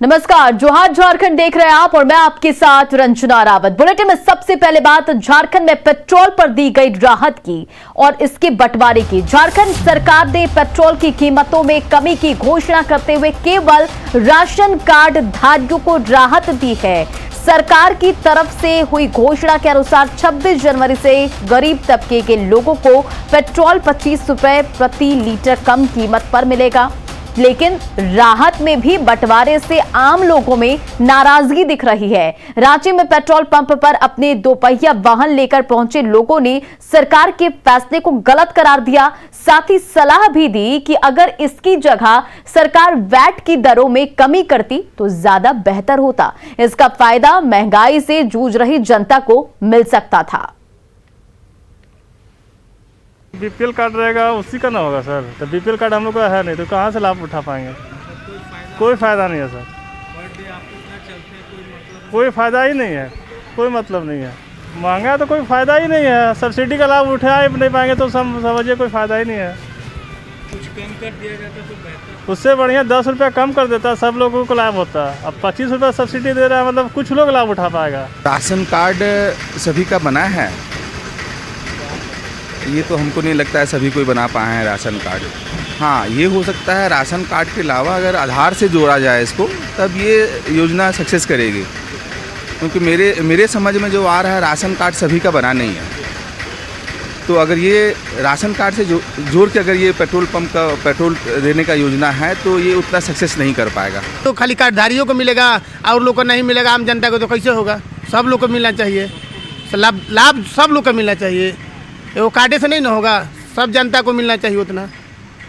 नमस्कार, जोहार झारखंड देख रहे हैं आप और मैं आपके साथ रंजना रावत। बुलेटिन में सबसे पहले बात झारखंड में पेट्रोल पर दी गई राहत की और इसके बंटवारे की। झारखंड सरकार ने पेट्रोल की कीमतों में कमी की घोषणा करते हुए केवल राशन कार्ड धारियों को राहत दी है। सरकार की तरफ से हुई घोषणा के अनुसार 26 जनवरी से गरीब तबके के लोगों को पेट्रोल 25 रुपए प्रति लीटर कम कीमत पर मिलेगा, लेकिन राहत में भी बंटवारे से आम लोगों में नाराजगी दिख रही है। रांची में पेट्रोल पंप पर अपने दोपहिया वाहन लेकर पहुंचे लोगों ने सरकार के फैसले को गलत करार दिया। साथ ही सलाह भी दी कि अगर इसकी जगह सरकार वैट की दरों में कमी करती तो ज्यादा बेहतर होता। इसका फायदा महंगाई से जूझ रही जनता को मिल सकता था। बीपीएल कार्ड रहेगा उसी का ना होगा सर, तो बीपीएल कार्ड हम लोग का है नहीं तो कहाँ से लाभ उठा पाएंगे। कोई फायदा नहीं है सर, कोई फायदा ही नहीं है, कोई मतलब नहीं है। महंगा तो कोई फायदा ही नहीं है, सब्सिडी का लाभ उठा नहीं पाएंगे तो समझिए कोई फायदा ही नहीं है। कुछ कम कर दिया जाता तो बेहतर। उससे बढ़िया 10 रुपया कम कर देता, सब लोगों को लाभ होता। अब 25 रुपया सब्सिडी दे रहा है, मतलब कुछ लोग लाभ उठा पाएगा। राशन कार्ड सभी का बना है, ये तो हमको नहीं लगता है सभी कोई बना पाए हैं राशन कार्ड। हाँ, ये हो सकता है राशन कार्ड के अलावा अगर आधार से जोड़ा जाए इसको, तब ये योजना सक्सेस करेगी। क्योंकि मेरे समझ में जो आ रहा है राशन कार्ड सभी का बना नहीं है, तो अगर ये राशन कार्ड से जोड़ के अगर ये पेट्रोल पंप का पेट्रोल देने का योजना है तो ये उतना सक्सेस नहीं कर पाएगा। तो खाली कार्डधारियों को मिलेगा और लोग को नहीं मिलेगा, आम जनता को तो कैसे होगा। सब लोग को मिलना चाहिए, लाभ सब लोग को मिलना चाहिए। वो कार्डे से नहीं ना होगा, सब जनता को मिलना चाहिए उतना।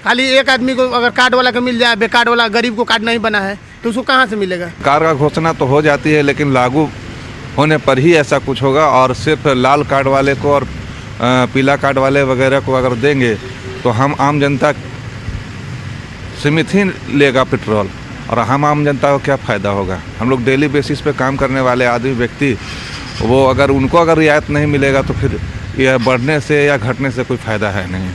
खाली एक आदमी को अगर कार्ड वाला को मिल जाए, बेकार्ड वाला गरीब को कार्ड नहीं बना है तो उसको कहाँ से मिलेगा। सरकार का घोषणा तो हो जाती है, लेकिन लागू होने पर ही ऐसा कुछ होगा। और सिर्फ लाल कार्ड वाले को और पीला कार्ड वाले वगैरह को अगर देंगे तो हम आम जनता सीमित ही लेगा पेट्रोल, और हम आम जनता को क्या फ़ायदा होगा। हम लोग डेली बेसिस पे काम करने वाले आदमी व्यक्ति, वो अगर उनको अगर रियायत नहीं मिलेगा तो फिर यह बढ़ने से या घटने से कोई फायदा है नहीं।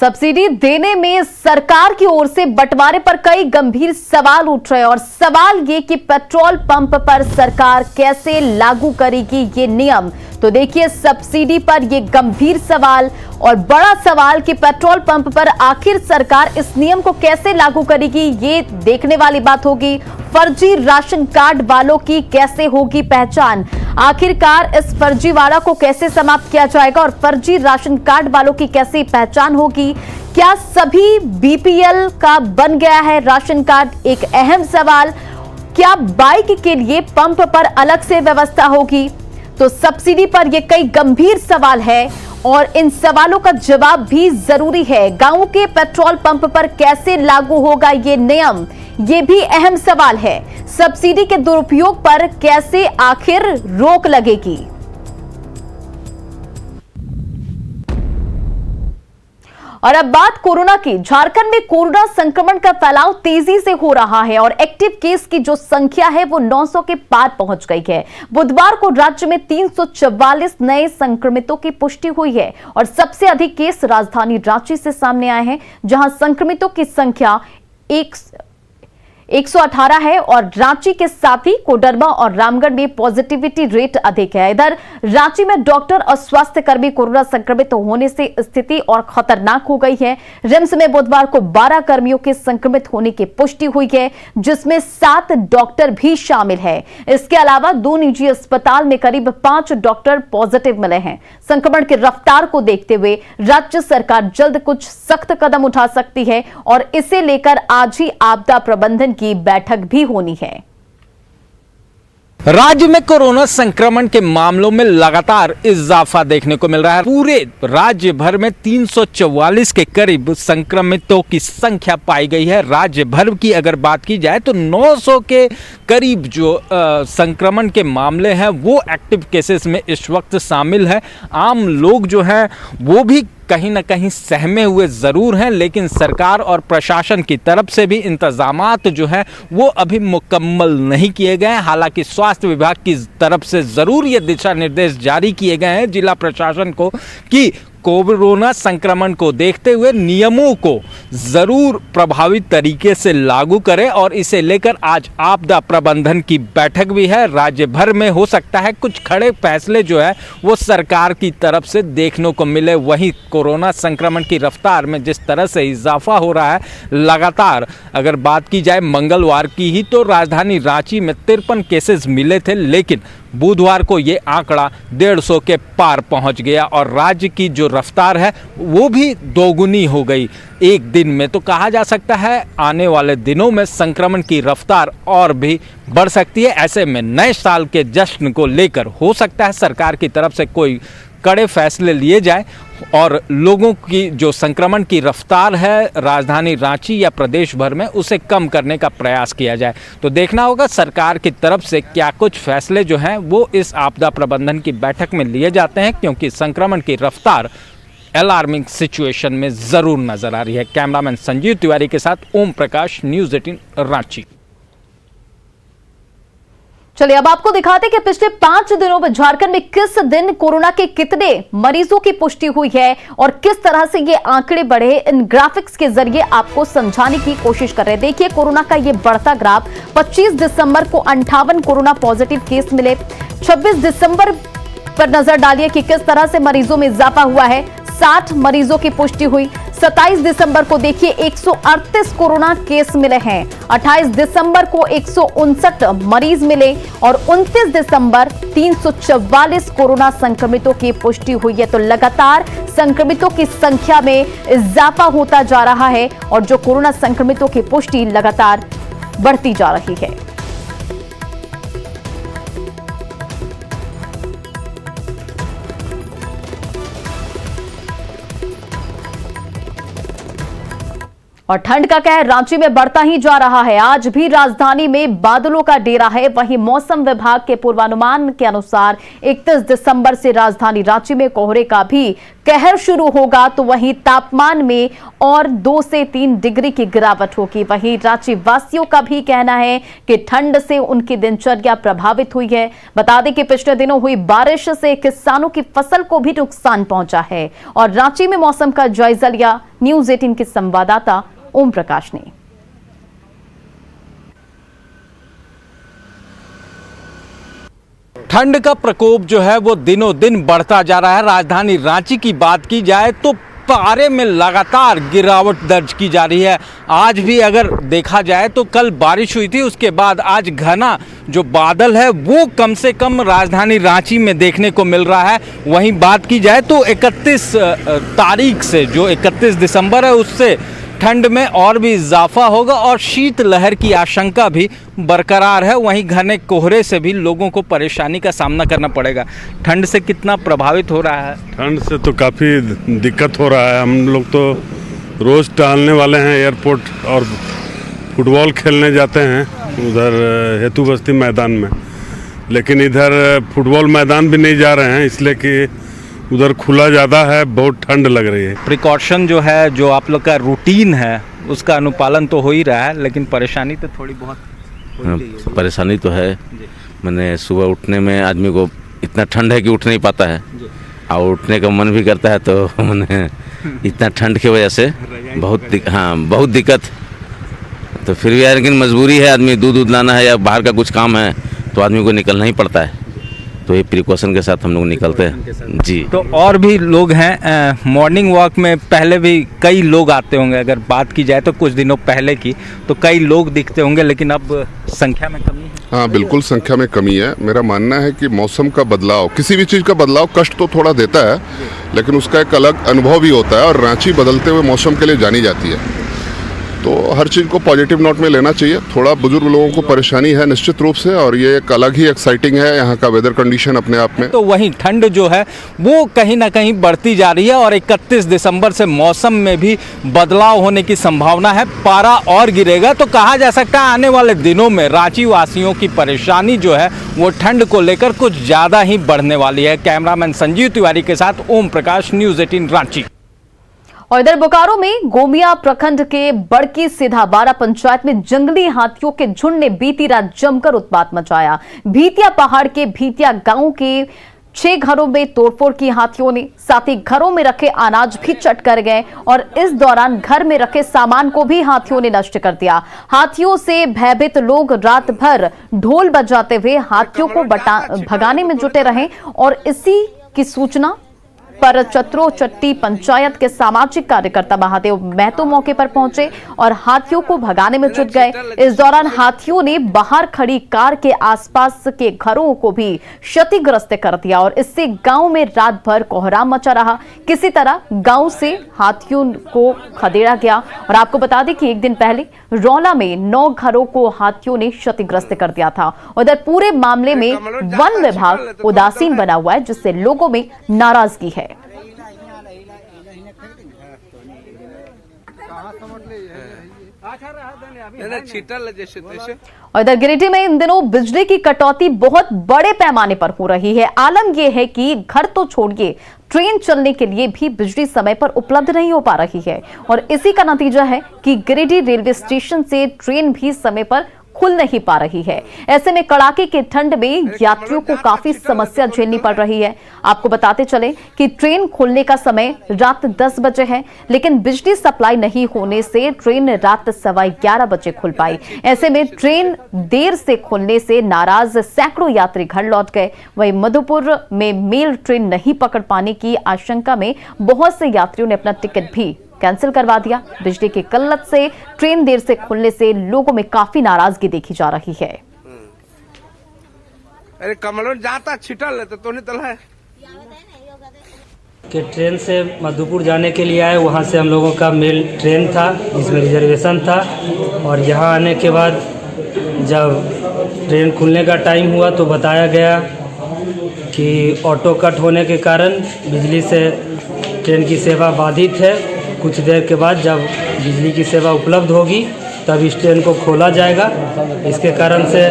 सब्सिडी देने में सरकार की ओर से बंटवारे पर कई गंभीर सवाल उठ रहे हैं और सवाल ये कि पेट्रोल पंप पर सरकार कैसे लागू करेगी ये नियम। तो देखिए, सब्सिडी पर ये गंभीर सवाल और बड़ा सवाल कि पेट्रोल पंप पर आखिर सरकार इस नियम को कैसे लागू करेगी, ये देखने वाली बात होगी। फर्जी राशन कार्ड वालों की कैसे होगी पहचान, आखिरकार इस फर्जीवाड़ा को कैसे समाप्त किया जाएगा और फर्जी राशन कार्ड वालों की कैसे पहचान होगी। क्या सभी बीपीएल का बन गया है राशन कार्ड, एक अहम सवाल। क्या बाइक के लिए पंप पर अलग से व्यवस्था होगी। तो सब्सिडी पर ये कई गंभीर सवाल है और इन सवालों का जवाब भी जरूरी है। गांवों के पेट्रोल पंप पर कैसे लागू होगा ये नियम, ये भी अहम सवाल है। सब्सिडी के दुरुपयोग पर कैसे आखिर रोक लगेगी। और अब बात कोरोना की। झारखंड में कोरोना संक्रमण का फैलाव तेजी से हो रहा है और एक्टिव केस की जो संख्या है वो 900 के पार पहुंच गई है। बुधवार को राज्य में 344 नए संक्रमितों की पुष्टि हुई है और सबसे अधिक केस राजधानी रांची से सामने आए हैं, जहां संक्रमितों की संख्या 118 है और रांची के साथ ही कोडरमा और रामगढ़ में पॉजिटिविटी रेट अधिक है। इधर रांची में डॉक्टर और स्वास्थ्य कर्मी कोरोना संक्रमित होने से स्थिति और खतरनाक हो गई है। रिम्स में बुधवार को 12 कर्मियों के संक्रमित होने की पुष्टि हुई है, जिसमें 7 डॉक्टर भी शामिल है। इसके अलावा 2 निजी अस्पताल में करीब 5 डॉक्टर पॉजिटिव मिले हैं। संक्रमण की रफ्तार को देखते हुए राज्य सरकार जल्द कुछ सख्त कदम उठा सकती है और इसे लेकर आज ही आपदा प्रबंधन की बैठक भी होनी है। राज्य में कोरोना संक्रमण के मामलों में लगातार इजाफा देखने को मिल रहा है। पूरे राज्य भर में 344 के करीब संक्रमितों की संख्या पाई गई है। राज्य भर की अगर बात की जाए तो 900 के करीब जो संक्रमण के मामले हैं वो एक्टिव केसेस में इस वक्त शामिल है। आम लोग जो हैं वो भी कहीं ना कहीं सहमे हुए ज़रूर हैं, लेकिन सरकार और प्रशासन की तरफ से भी इंतजामात जो हैं वो अभी मुकम्मल नहीं किए गए हैं। हालांकि स्वास्थ्य विभाग की तरफ से ज़रूर ये दिशा निर्देश जारी किए गए हैं जिला प्रशासन को कि कोरोना संक्रमण को देखते हुए नियमों को जरूर प्रभावी तरीके से लागू करें और इसे लेकर आज आपदा प्रबंधन की बैठक भी है। राज्य भर में हो सकता है कुछ खड़े फैसले जो है वो सरकार की तरफ से देखने को मिले। वहीं कोरोना संक्रमण की रफ्तार में जिस तरह से इजाफा हो रहा है लगातार, अगर बात की जाए मंगलवार की ही तो राजधानी रांची में 53 केसेस मिले थे, लेकिन बुधवार को ये आंकड़ा 150 के पार पहुंच गया और राज्य की जो रफ्तार है वो भी दोगुनी हो गई एक दिन में। तो कहा जा सकता है आने वाले दिनों में संक्रमण की रफ्तार और भी बढ़ सकती है। ऐसे में नए साल के जश्न को लेकर हो सकता है सरकार की तरफ से कोई कड़े फैसले लिए जाए और लोगों की जो संक्रमण की रफ्तार है राजधानी रांची या प्रदेश भर में उसे कम करने का प्रयास किया जाए। तो देखना होगा सरकार की तरफ से क्या कुछ फैसले जो हैं वो इस आपदा प्रबंधन की बैठक में लिए जाते हैं, क्योंकि संक्रमण की रफ्तार अलार्मिंग सिचुएशन में ज़रूर नजर आ रही है। कैमरामैन संजीव तिवारी के साथ ओम प्रकाश, न्यूज़ 18 रांची। चलिए अब आपको दिखाते हैं कि पिछले 5 दिनों में झारखंड में किस दिन कोरोना के कितने मरीजों की पुष्टि हुई है और किस तरह से ये आंकड़े बढ़े। इन ग्राफिक्स के जरिए आपको समझाने की कोशिश कर रहे हैं। देखिए कोरोना का ये बढ़ता ग्राफ। 25 दिसंबर को 58 कोरोना पॉजिटिव केस मिले। 26 दिसंबर पर नजर डालिए कि किस तरह से मरीजों में इजाफा हुआ है। 60 मरीजों की पुष्टि हुई। 27 दिसंबर को देखिए 138 कोरोना केस मिले हैं। 28 दिसंबर को 159 मरीज मिले और 29 दिसंबर 344 कोरोना संक्रमितों की पुष्टि हुई है। तो लगातार संक्रमितों की संख्या में इजाफा होता जा रहा है और जो कोरोना संक्रमितों की पुष्टि लगातार बढ़ती जा रही है। और ठंड का कहर रांची में बढ़ता ही जा रहा है। आज भी राजधानी में बादलों का डेरा है। वहीं मौसम विभाग के पूर्वानुमान के अनुसार 31 दिसंबर से राजधानी रांची में कोहरे का भी कहर शुरू होगा। तो वहीं तापमान में और 2 से 3 डिग्री की गिरावट होगी। वहीं रांची वासियों का भी कहना है कि ठंड से उनकी दिनचर्या प्रभावित हुई है। बता दें कि पिछले दिनों हुई बारिश से किसानों की फसल को भी नुकसान पहुंचा है। और रांची में मौसम का जायजा लिया न्यूज़ 18 के संवाददाता ओम प्रकाश ने। ठंड का प्रकोप जो है वो दिनों दिन बढ़ता जा रहा है। राजधानी रांची की बात की जाए तो पारे में लगातार गिरावट दर्ज की जा रही है। आज भी अगर देखा जाए तो कल बारिश हुई थी, उसके बाद आज घना जो बादल है वो कम से कम राजधानी रांची में देखने को मिल रहा है। वहीं बात की जाए तो 31 तारीख से जो 31 दिसंबर है उससे ठंड में और भी इजाफा होगा और शीतलहर की आशंका भी बरकरार है। वहीं घने कोहरे से भी लोगों को परेशानी का सामना करना पड़ेगा। ठंड से कितना प्रभावित हो रहा है? ठंड से तो काफ़ी दिक्कत हो रहा है। हम लोग तो रोज़ टहलने वाले हैं, एयरपोर्ट और फुटबॉल खेलने जाते हैं उधर हेतु बस्ती मैदान में, लेकिन इधर फुटबॉल मैदान भी नहीं जा रहे हैं इसलिए कि उधर खुला ज़्यादा है, बहुत ठंड लग रही है। प्रिकॉशन जो है, जो आप लोग का रूटीन है उसका अनुपालन तो हो ही रहा है, लेकिन परेशानी तो थोड़ी बहुत परेशानी तो है। मैंने सुबह उठने में आदमी को इतना ठंड है कि उठ नहीं पाता है और उठने का मन भी करता है, तो मैंने इतना ठंड की वजह से बहुत दिक्कत। तो फिर भी लेकिन मजबूरी है, आदमी दूध लाना है या बाहर का कुछ काम है तो आदमी को निकलना ही पड़ता है। तो ये प्रिकॉशन के साथ हम लोग निकलते हैं जी। तो और भी लोग हैं मॉर्निंग वॉक में, पहले भी कई लोग आते होंगे। अगर बात की जाए तो कुछ दिनों पहले की तो कई लोग दिखते होंगे, लेकिन अब संख्या में कमी है। हाँ बिल्कुल, संख्या में कमी है। मेरा मानना है कि मौसम का बदलाव, किसी भी चीज़ का बदलाव कष्ट तो थोड़ा देता है, लेकिन उसका एक अलग अनुभव भी होता है। और रांची बदलते हुए मौसम के लिए जानी जाती है, तो हर चीज़ को पॉजिटिव नोट में लेना चाहिए। थोड़ा बुजुर्ग लोगों को परेशानी है निश्चित रूप से, और ये एक अलग ही एक्साइटिंग है यहाँ का वेदर कंडीशन अपने आप में। तो वहीं ठंड जो है वो कहीं ना कहीं बढ़ती जा रही है और 31 दिसंबर से मौसम में भी बदलाव होने की संभावना है। पारा और गिरेगा, तो कहा जा सकता है आने वाले दिनों में रांची वासियों की परेशानी जो है वो ठंड को लेकर कुछ ज़्यादा ही बढ़ने वाली है। कैमरामैन संजीव तिवारी के साथ ओम प्रकाश, न्यूज़ 18 रांची। और इधर बोकारो में गोमिया प्रखंड के बड़की सीधाबारा पंचायत में जंगली हाथियों के झुंड ने बीती रात जमकर उत्पात मचाया। भीतिया पहाड़ के भीतिया गांव के 6 घरों में तोड़फोड़ की हाथियों ने, साथ ही घरों में रखे अनाज भी चट कर गए और इस दौरान घर में रखे सामान को भी हाथियों ने नष्ट कर दिया। हाथियों से भयभीत लोग रात भर ढोल बजाते हुए हाथियों को भगाने में जुटे रहे और इसी की सूचना पर चतरोचट्टी पंचायत के सामाजिक कार्यकर्ता महादेव महतो मौके पर पहुंचे और हाथियों को भगाने में जुट गए। इस दौरान हाथियों ने बाहर खड़ी कार के आसपास के घरों को भी क्षतिग्रस्त कर दिया और इससे गांव में रात भर कोहराम मचा रहा। किसी तरह गांव से हाथियों को खदेड़ा गया और आपको बता दें कि एक दिन पहले रौला में 9 घरों को हाथियों ने क्षतिग्रस्त कर दिया था। उधर पूरे मामले में वन विभाग उदासीन बना हुआ है, जिससे लोगों में नाराजगी है। और इधर गिरिडीह में इन दिनों बिजली की कटौती बहुत बड़े पैमाने पर हो रही है। आलम यह है कि घर तो छोड़िए, ट्रेन चलने के लिए भी बिजली समय पर उपलब्ध नहीं हो पा रही है और इसी का नतीजा है कि गिरिडीह रेलवे स्टेशन से ट्रेन भी समय पर खुल नहीं पा रही है। ऐसे में कड़ाके की ठंड में यात्रियों को काफी समस्या झेलनी पड़ रही है। आपको बताते चले कि ट्रेन खुलने का समय रात 10 बजे है, लेकिन बिजली सप्लाई नहीं होने से ट्रेन रात 11:15 बजे खुल पाई। ऐसे में ट्रेन देर से खुलने से नाराज सैकड़ों यात्री घर लौट गए। वहीं मधुपुर में मेल ट्रेन नहीं पकड़ पाने की आशंका में बहुत से यात्रियों ने अपना टिकट भी कैंसिल करवा दिया। बिजली की किल्लत से ट्रेन देर से खुलने से लोगों में काफी नाराजगी देखी जा रही है। अरे कमलों जाता छिटल लेते तो नहीं तल है कि ट्रेन से मधुपुर जाने के लिए आए। वहाँ से हम लोगों का मेल ट्रेन था जिसमें रिजर्वेशन था और यहाँ आने के बाद जब ट्रेन खुलने का टाइम हुआ तो बताया गया कि ऑटो कट होने के कारण बिजली से ट्रेन की सेवा बाधित है। कुछ देर के बाद जब बिजली की सेवा उपलब्ध होगी तब इस ट्रेन को खोला जाएगा। इसके कारण से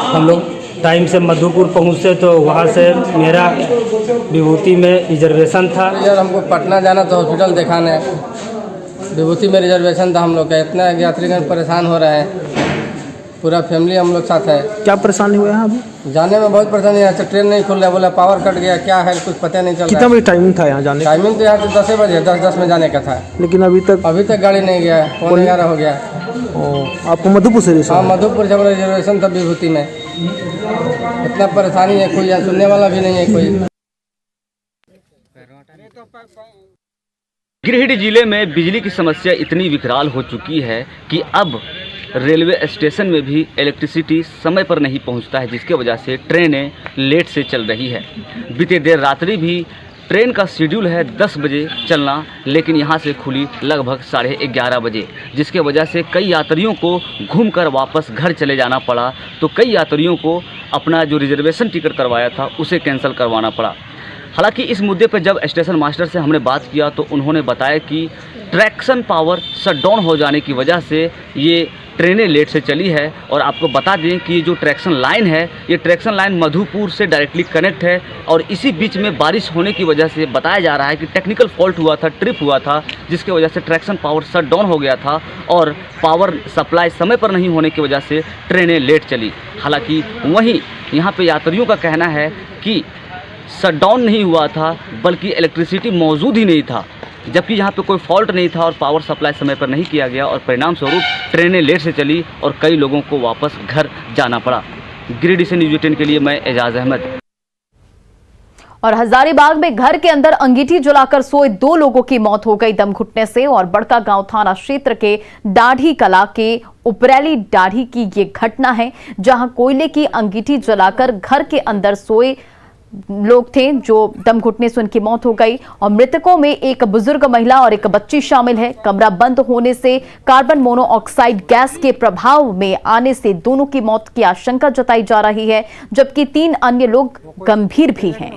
हम लोग टाइम से मधुपुर पहुँचे तो वहाँ से मेरा विभूति में रिजर्वेशन था। यार हमको पटना जाना था हॉस्पिटल दिखाने, विभूति में रिजर्वेशन था हम लोग का। इतना यात्रीगण परेशान हो रहे हैं, पूरा फैमिली हम लोग साथ है। क्या परेशानी हुआ है अभी? जाने में बहुत परेशानी है। ट्रेन नहीं खुल रहा है, बोला पावर कट गया, क्या है कुछ पता नहीं चल रहा। कितना बजे टाइमिंग था यहाँ जाने? टाइमिंग तो यहाँ से 10 बजे 10:10 में जाने का था, लेकिन अभी तक गाड़ी नहीं गया। 11:15 हो गया। आपको मधुपुर से? हाँ, मधुपुर से हमारा रिजर्वेशन था विभूति में। इतना परेशानी है, कोई यहाँ सुनने वाला भी नहीं है कोई। गिरिडीह जिले में बिजली की समस्या इतनी विकराल हो चुकी है कि अब रेलवे स्टेशन में भी इलेक्ट्रिसिटी समय पर नहीं पहुंचता है, जिसके वजह से ट्रेनें लेट से चल रही है। बीते देर रात्रि भी ट्रेन का शेड्यूल है 10 बजे चलना, लेकिन यहां से खुली लगभग 11:30 बजे, जिसके वजह से कई यात्रियों को घूमकर वापस घर चले जाना पड़ा। तो कई यात्रियों को अपना जो रिजर्वेशन टिकट करवाया था उसे कैंसिल करवाना पड़ा। हालांकि इस मुद्दे पर जब स्टेशन मास्टर से हमने बात किया तो उन्होंने बताया कि ट्रैक्शन पावर शटडाउन हो जाने की वजह से ये ट्रेनें लेट से चली है। और आपको बता दें कि जो ट्रैक्शन लाइन है, ये ट्रैक्शन लाइन मधुपुर से डायरेक्टली कनेक्ट है और इसी बीच में बारिश होने की वजह से बताया जा रहा है कि टेक्निकल फॉल्ट हुआ था, ट्रिप हुआ था, जिसके वजह से ट्रैक्शन पावर शट डाउन हो गया था और पावर सप्लाई समय पर नहीं होने की वजह से ट्रेनें लेट चली। हालांकि वहीं यहाँ पे यात्रियों का कहना है कि शट डाउन नहीं हुआ था, बल्कि इलेक्ट्रिसिटी मौजूद ही नहीं था, जबकि यहाँ पे कोई फॉल्ट नहीं था और पावर सप्लाई समय पर नहीं किया गया और परिणाम स्वरूप ट्रेनें लेट से चली और कई लोगों को वापस घर जाना पड़ा। गिरिडीह से न्यूज़ 18 के लिए मैं एजाज अहमद। और हजारीबाग में घर के अंदर अंगीठी जलाकर सोए 2 लोगों की मौत हो गई दम घुटने से। और बड़का गांव थाना क्षेत्र के दाढ़ी कला के उपरैली दाढ़ी की ये घटना है, जहां कोयले की अंगीठी जलाकर घर के अंदर सोए लोग थे जो दम घुटने से उनकी मौत हो गई। और मृतकों में एक बुजुर्ग महिला और एक बच्ची शामिल है। कमरा बंद होने से कार्बन मोनोऑक्साइड गैस के प्रभाव में आने से दोनों की मौत की आशंका जताई जा रही है, जबकि 3 अन्य लोग गंभीर भी हैं।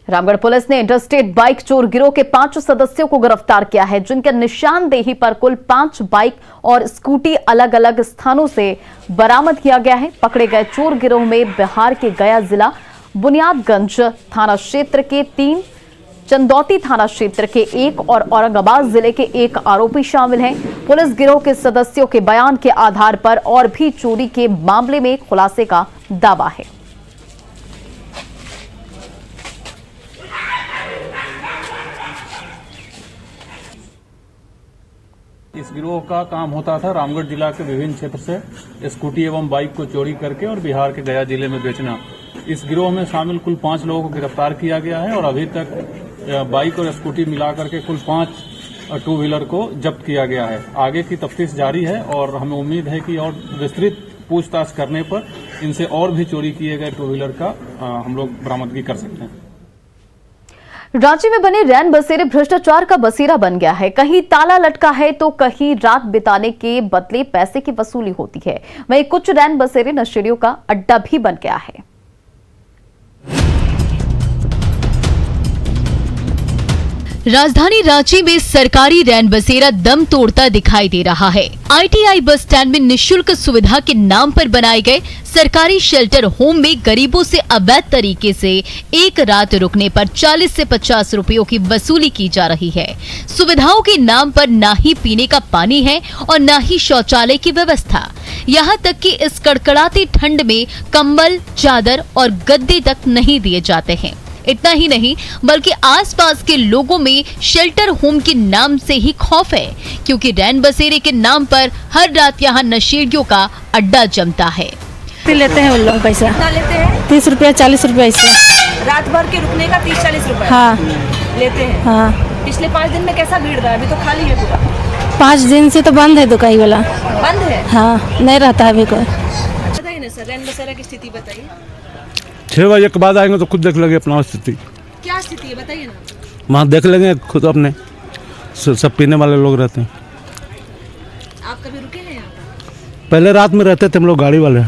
रामगढ़ पुलिस ने इंटरस्टेट बाइक चोर गिरोह के 5 सदस्यों को गिरफ्तार किया है, जिनके निशानदेही पर कुल 5 बाइक और स्कूटी अलग अलग स्थानों से बरामद किया गया है। पकड़े गए चोर गिरोह में बिहार के गया जिला बुनियादगंज थाना क्षेत्र के 3 चंदौती थाना क्षेत्र के एक और औरंगाबाद जिले के एक आरोपी शामिल हैं। पुलिस गिरोह के सदस्यों के बयान के आधार पर और भी चोरी के मामले में खुलासे का दावा है। इस गिरोह का काम होता था रामगढ़ जिला के विभिन्न क्षेत्र से स्कूटी एवं बाइक को चोरी करके और बिहार के गया जिले में बेचना। इस गिरोह में शामिल कुल 5 लोगों को गिरफ्तार किया गया है और अभी तक बाइक और स्कूटी मिलाकर के कुल 5 टू व्हीलर को जब्त किया गया है। आगे की तफ्तीश जारी है और हमें उम्मीद है कि और विस्तृत पूछताछ करने पर इनसे और भी चोरी किए गए टू व्हीलर का हम लोग बरामदगी कर सकते हैं। रांची में बने रैन बसेरे भ्रष्टाचार का बसेरा बन गया है। कहीं ताला लटका है तो कहीं रात बिताने के बदले पैसे की वसूली होती है। वहीं कुछ रैन बसेरे नशेड़ियों का अड्डा भी बन गया है। राजधानी रांची में सरकारी रैन बसेरा दम तोड़ता दिखाई दे रहा है। आईटीआई बस स्टैंड में निशुल्क सुविधा के नाम पर बनाए गए सरकारी शेल्टर होम में गरीबों से अवैध तरीके से एक रात रुकने पर 40 से 50 रुपयों की वसूली की जा रही है। सुविधाओं के नाम पर ना ही पीने का पानी है और ना ही शौचालय की व्यवस्था। यहाँ तक कि इस कड़कड़ाती ठंड में कंबल, चादर और गद्दे तक नहीं दिए जाते हैं। इतना ही नहीं बल्कि आसपास के लोगों में शेल्टर होम के नाम से ही खौफ है, क्योंकि रैन बसेरे के नाम पर हर रात यहाँ नशेड़ियों का अड्डा जमता है। लेते हैं उन लोग पैसा। कितना लेते हैं? 30 रुपया 40 रुपया ऐसे। रात भर के रुकने का 30-40 रुपए हाँ लेते हैं। हाँ। पिछले 5 दिन में कैसा भीड़ रहा है? अभी तो खाली है पूरा। 5 दिन से तो बंद है दुकान वाला। बंद है? हाँ, नहीं रहता है अभी कोई। बताइए ना सर, रैन बसेरा की स्थिति बताइए। 6 बजे के बाद आएंगे तो खुद देख लेंगे अपना स्थिति। क्या स्थिति है बताइए ना। वहाँ देख लेंगे खुद अपने, सब पीने वाले लोग रहते हैं। आप कभी रुके हैं यहाँ पर? पहले रात में रहते थे हम लोग गाड़ी वाले।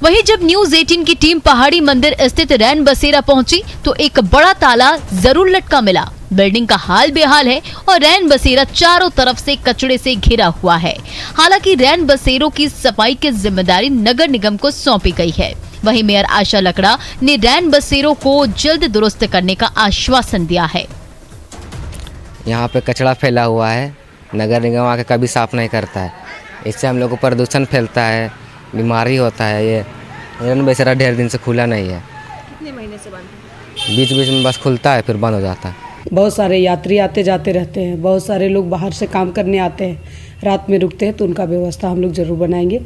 वहीं जब न्यूज 18 की टीम पहाड़ी मंदिर स्थित रैन बसेरा पहुंची तो एक बड़ा ताला जरूर लटका मिला। बिल्डिंग का हाल बेहाल है और रैन बसेरा चारों तरफ से कचड़े से घिरा हुआ है। हालांकि रैन बसेरों की सफाई की जिम्मेदारी नगर निगम को सौंपी गई है। वहीं मेयर आशा लकड़ा ने रैन बसेरों को जल्द दुरुस्त करने का आश्वासन दिया है। यहाँ पे कचरा फैला हुआ है, नगर निगम आके कभी साफ नहीं करता है। इससे हम लोग को प्रदूषण फैलता है, बीमारी होता है। ये रैन बसेरा ढेर दिन से खुला नहीं है। कितने महीने से बंद है? बीच बीच में बस खुलता है फिर बंद हो जाता है। बहुत सारे यात्री आते जाते रहते हैं, बहुत सारे लोग बाहर से काम करने आते हैं, रात में रुकते हैं, तो उनका व्यवस्था हम लोग जरूर बनाएंगे।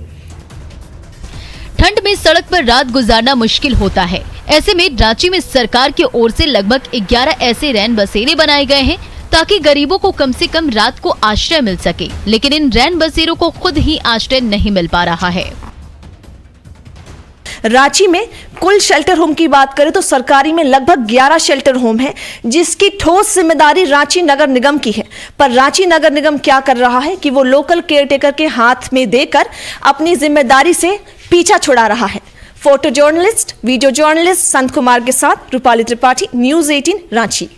ठंड में सड़क पर रात गुजारना मुश्किल होता है। ऐसे में रांची में सरकार की ओर से लगभग 11 ऐसे रैन बसेरे बनाए गए हैं ताकि गरीबों को कम से कम रात को आश्रय मिल सके। लेकिन इन रैन बसेरों को खुद ही आश्रय नहीं मिल पा रहा है। रांची में कुल शेल्टर होम की बात करें तो सरकारी में लगभग 11 शेल्टर होम हैं, जिसकी ठोस जिम्मेदारी रांची नगर निगम की है। पर रांची नगर निगम क्या कर रहा है कि वो लोकल केयरटेकर के हाथ में देकर अपनी जिम्मेदारी से पीछा छुड़ा रहा है। Photo journalist, video journalist Sant Kumar के साथ रूपाली त्रिपाठी, न्यूज 18 रांची।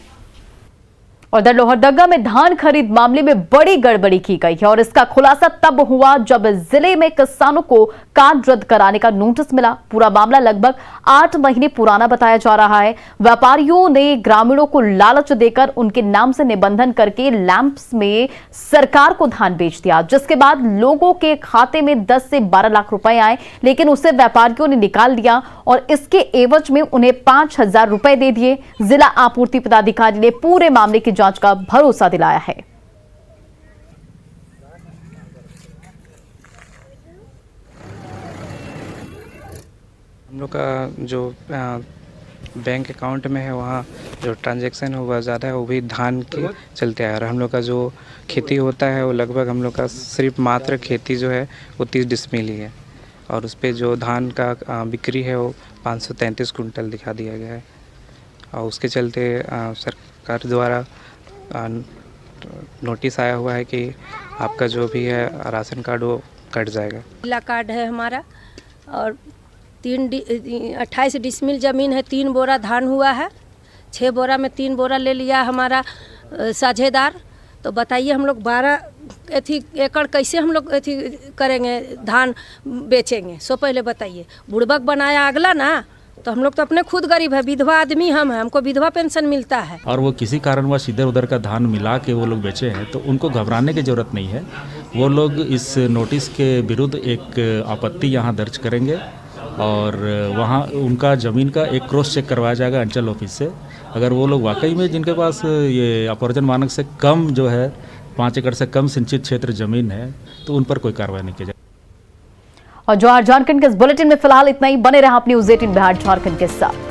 उधर लोहरदगा में धान खरीद मामले में बड़ी गड़बड़ी की गई है और इसका खुलासा तब हुआ जब जिले में किसानों को कार्ड रद्द कराने का नोटिस मिला। पूरा मामला लगभग 8 महीने पुराना बताया जा रहा है। व्यापारियों ने ग्रामीणों को लालच देकर उनके नाम से निबंधन करके लैंप्स में सरकार को धान बेच दिया, जिसके बाद लोगों के खाते में 10 से 12 लाख रुपए आए, लेकिन उसे व्यापारियों ने निकाल दिया और इसके एवज में उन्हें 5,000 रुपए दे दिए। जिला आपूर्ति पदाधिकारी ने पूरे मामले की जांच का भरोसा दिलाया है। हम लोग का जो बैंक अकाउंट में है वहाँ जो ट्रांजैक्शन हुआ ज़्यादा है वो भी धान के चलते आया। और हम लोग का जो खेती होता है वो लगभग हम लोग का सिर्फ मात्र खेती जो है वो 30 डिसमिल ही है और उस पर जो धान का बिक्री है वो 533 कुंटल दिखा दिया गया है। और उसके चलते सरकार द्वारा नोटिस आया हुआ है कि आपका जो भी है राशन कार्ड वो कट जाएगा। जिला कार्ड है हमारा और 28 डिसमिल ज़मीन है, 3 बोरा धान हुआ है, 6 बोरा में 3 बोरा ले लिया हमारा साझेदार। तो बताइए हम लोग 12 एकड़ कैसे हम लोग करेंगे, धान बेचेंगे? सो पहले बताइए। बुड़बक बनाया अगला ना, तो हम लोग तो अपने खुद गरीब है, विधवा आदमी हम हैं, हमको विधवा पेंशन मिलता है। और वो किसी कारणवश इधर उधर का धान मिला के वो लोग बेचे हैं तो उनको घबराने की ज़रूरत नहीं है। वो लोग इस नोटिस के विरुद्ध एक आपत्ति यहाँ दर्ज करेंगे और वहाँ उनका ज़मीन का एक क्रॉस चेक करवाया जाएगा अंचल ऑफिस से। अगर वो लोग वाकई में जिनके पास ये अपवर्जन मानक से कम जो है 5 एकड़ से कम सिंचित क्षेत्र ज़मीन है तो उन पर कोई कार्रवाई नहीं की जाएगी। और जवाहर झारखंड के इस बुलेटिन में फिलहाल इतना ही। बने रहा अपनी न्यूज़ 18 बिहार झारखंड के साथ।